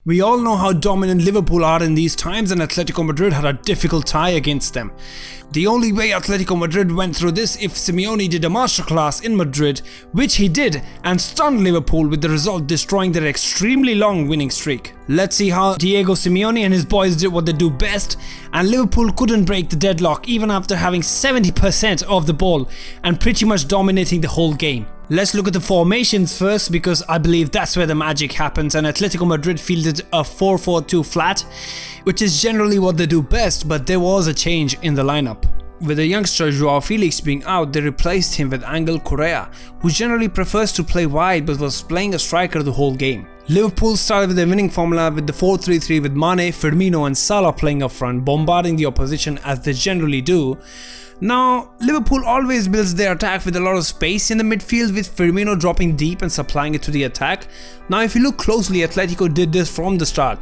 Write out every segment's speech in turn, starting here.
We all know how dominant Liverpool are in these times, and Atletico Madrid had a difficult tie against them. The only way Atletico Madrid went through this if Simeone did a masterclass in Madrid, which he did, and stunned Liverpool with the result destroying their extremely long winning streak. Let's see how Diego Simeone and his boys did what they do best, and Liverpool couldn't break the deadlock even after having 70% of the ball and pretty much dominating the whole game. Let's look at the formations first, because I believe that's where the magic happens, and Atletico Madrid fielded a 4-4-2 flat, which is generally what they do best, but there was a change in the lineup. With the youngster Joao Felix being out, they replaced him with Angel Correa, who generally prefers to play wide but was playing a striker the whole game. Liverpool started with their winning formula with the 4-3-3 with Mane, Firmino and Salah playing up front, bombarding the opposition as they generally do. Now, Liverpool always builds their attack with a lot of space in the midfield, with Firmino dropping deep and supplying it to the attack. Now, if you look closely, Atletico did this from the start.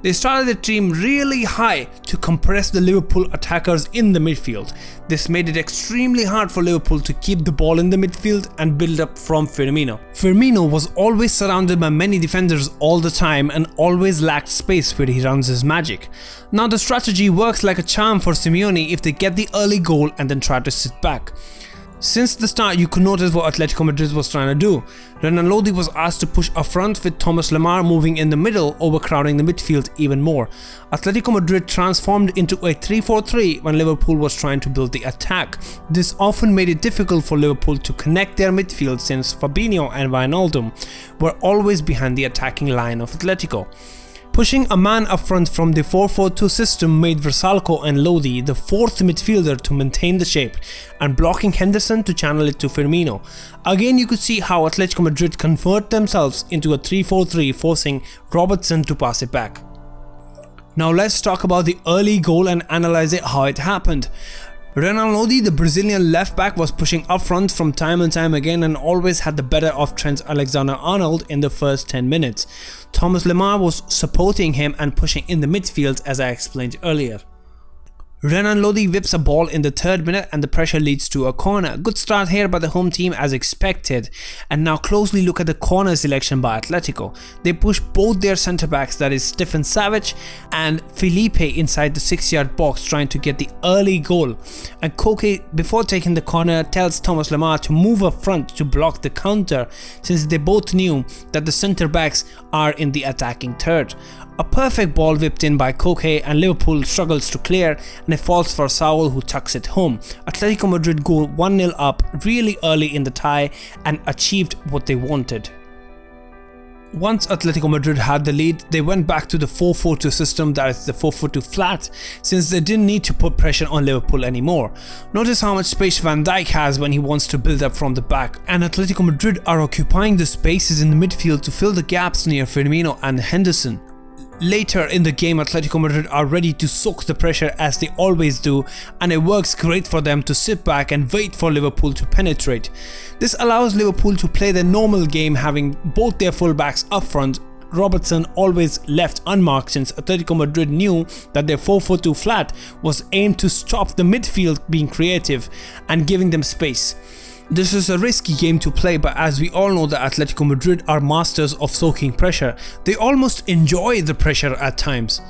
They started the team really high to compress the Liverpool attackers in the midfield. This made it extremely hard for Liverpool to keep the ball in the midfield and build up from Firmino. Firmino was always surrounded by many defenders all the time and always lacked space where he runs his magic. Now the strategy works like a charm for Simeone if they get the early goal and then try to sit back. Since the start, you could notice what Atletico Madrid was trying to do. Renan Lodi was asked to push up front, with Thomas Lemar moving in the middle, overcrowding the midfield even more. Atletico Madrid transformed into a 3-4-3 when Liverpool was trying to build the attack. This often made it difficult for Liverpool to connect their midfield, since Fabinho and Wijnaldum were always behind the attacking line of Atletico. Pushing a man up front from the 4-4-2 system made Vrsaljko and Lodi the fourth midfielder to maintain the shape, and blocking Henderson to channel it to Firmino. Again, you could see how Atletico Madrid convert themselves into a 3-4-3, forcing Robertson to pass it back. Now let's talk about the early goal and analyze it how it happened. Renan Lodi, the Brazilian left back, was pushing up front from time and time again and always had the better of Trent Alexander-Arnold in the first 10 minutes. Thomas Lemar was supporting him and pushing in the midfield, as I explained earlier. Renan Lodi whips a ball in the 3rd minute and the pressure leads to a corner. Good start here by the home team as expected. And now closely look at the corner selection by Atletico. They push both their centre backs, that is Stefan Savic and Felipe, inside the 6-yard box, trying to get the early goal. And Koke, before taking the corner, tells Thomas Lemar to move up front to block the counter, since they both knew that the centre backs are in the attacking third. A perfect ball whipped in by Koke, and Liverpool struggles to clear, and it falls for Saul, who tucks it home. Atletico Madrid go 1-0 up really early in the tie and achieved what they wanted. Once Atletico Madrid had the lead, they went back to the 4-4-2 system, that is the 4-4-2 flat, since they didn't need to put pressure on Liverpool anymore. Notice how much space Van Dijk has when he wants to build up from the back, and Atletico Madrid are occupying the spaces in the midfield to fill the gaps near Firmino and Henderson. Later in the game, Atletico Madrid are ready to soak the pressure as they always do, and it works great for them to sit back and wait for Liverpool to penetrate. This allows Liverpool to play their normal game, having both their fullbacks up front. Robertson always left unmarked, since Atletico Madrid knew that their 4-4-2 flat was aimed to stop the midfield being creative and giving them space. This is a risky game to play, but as we all know that Atletico Madrid are masters of soaking pressure, they almost enjoy the pressure at times.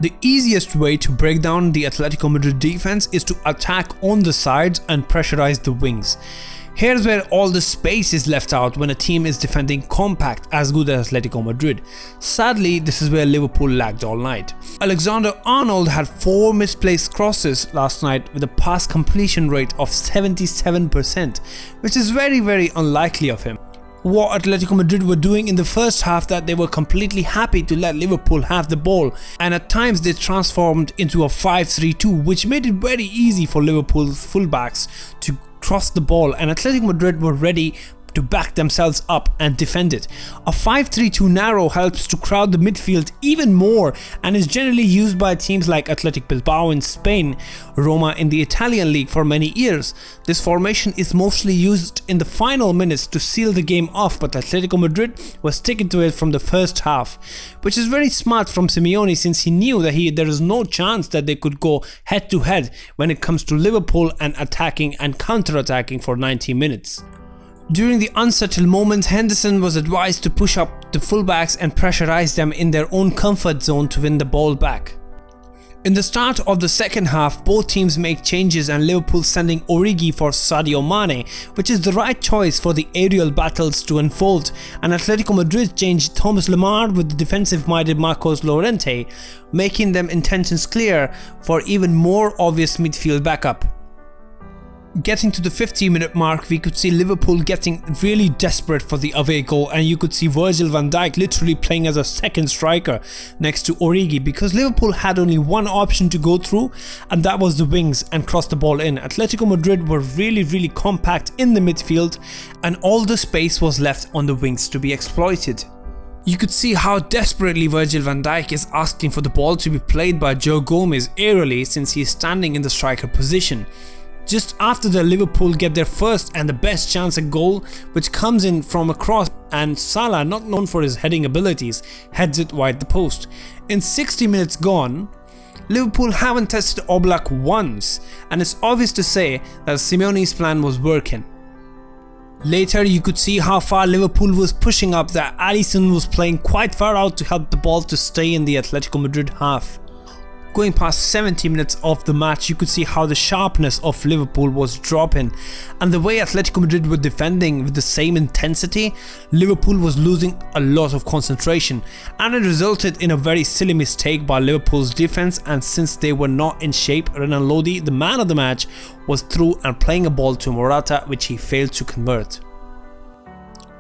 The easiest way to break down the Atletico Madrid defense is to attack on the sides and pressurize the wings. Here's where all the space is left out when a team is defending compact as good as Atletico Madrid. Sadly, this is where Liverpool lagged all night. Alexander-Arnold had 4 misplaced crosses last night with a pass completion rate of 77%, which is very unlikely of him. What Atletico Madrid were doing in the first half, that they were completely happy to let Liverpool have the ball, and at times they transformed into a 5-3-2, which made it very easy for Liverpool's fullbacks to cross the ball, and Atletico Madrid were ready to back themselves up and defend it. A 5-3-2 narrow helps to crowd the midfield even more and is generally used by teams like Athletic Bilbao in Spain, Roma in the Italian league for many years. This formation is mostly used in the final minutes to seal the game off, but Atletico Madrid was sticking to it from the first half, which is very smart from Simeone, since he knew that there is no chance that they could go head to head when it comes to Liverpool and attacking and counter-attacking for 90 minutes. During the unsettled moments, Henderson was advised to push up the fullbacks and pressurize them in their own comfort zone to win the ball back. In the start of the second half, both teams make changes and Liverpool sending Origi for Sadio Mane, which is the right choice for the aerial battles to unfold, and Atletico Madrid changed Thomas Lemar with the defensive-minded Marcos Llorente, making them intentions clear for even more obvious midfield backup. Getting to the 50-minute mark, we could see Liverpool getting really desperate for the away goal, and you could see Virgil van Dijk literally playing as a second striker next to Origi, because Liverpool had only one option to go through, and that was the wings and cross the ball in. Atletico Madrid were really compact in the midfield, and all the space was left on the wings to be exploited. You could see how desperately Virgil van Dijk is asking for the ball to be played by Joe Gomez aerially, since he is standing in the striker position. Just after the Liverpool get their first and the best chance at goal, which comes in from a cross, and Salah, not known for his heading abilities, heads it wide the post. In 60 minutes gone, Liverpool haven't tested Oblak once, and it's obvious to say that Simeone's plan was working. Later you could see how far Liverpool was pushing up, that Alisson was playing quite far out to help the ball to stay in the Atletico Madrid half. Going past 70 minutes of the match, you could see how the sharpness of Liverpool was dropping, and the way Atletico Madrid were defending with the same intensity, Liverpool was losing a lot of concentration, and it resulted in a very silly mistake by Liverpool's defense. And since they were not in shape, Renan Lodi, the man of the match, was through and playing a ball to Morata, which he failed to convert.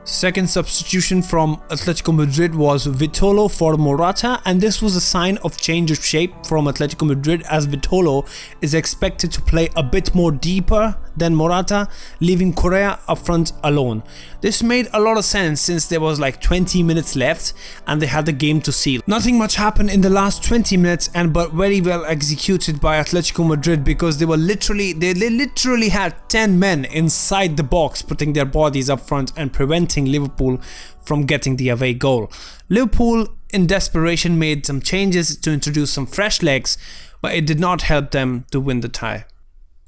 Second substitution from Atletico Madrid was Vitolo for Morata, and this was a sign of change of shape from Atletico Madrid, as Vitolo is expected to play a bit more deeper than Morata, leaving Correa up front alone. This made a lot of sense since there was like 20 minutes left and they had the game to seal. Nothing much happened in the last 20 minutes, but very well executed by Atletico Madrid, because they literally had 10 men inside the box putting their bodies up front and preventing Liverpool from getting the away goal. Liverpool in desperation made some changes to introduce some fresh legs, but it did not help them to win the tie.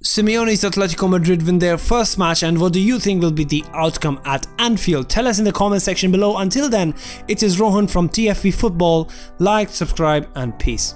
Simeone's Atletico Madrid win their first match, and what do you think will be the outcome at Anfield? Tell us in the comment section below. Until then, it is Rohan from TFV Football. Like, subscribe and peace.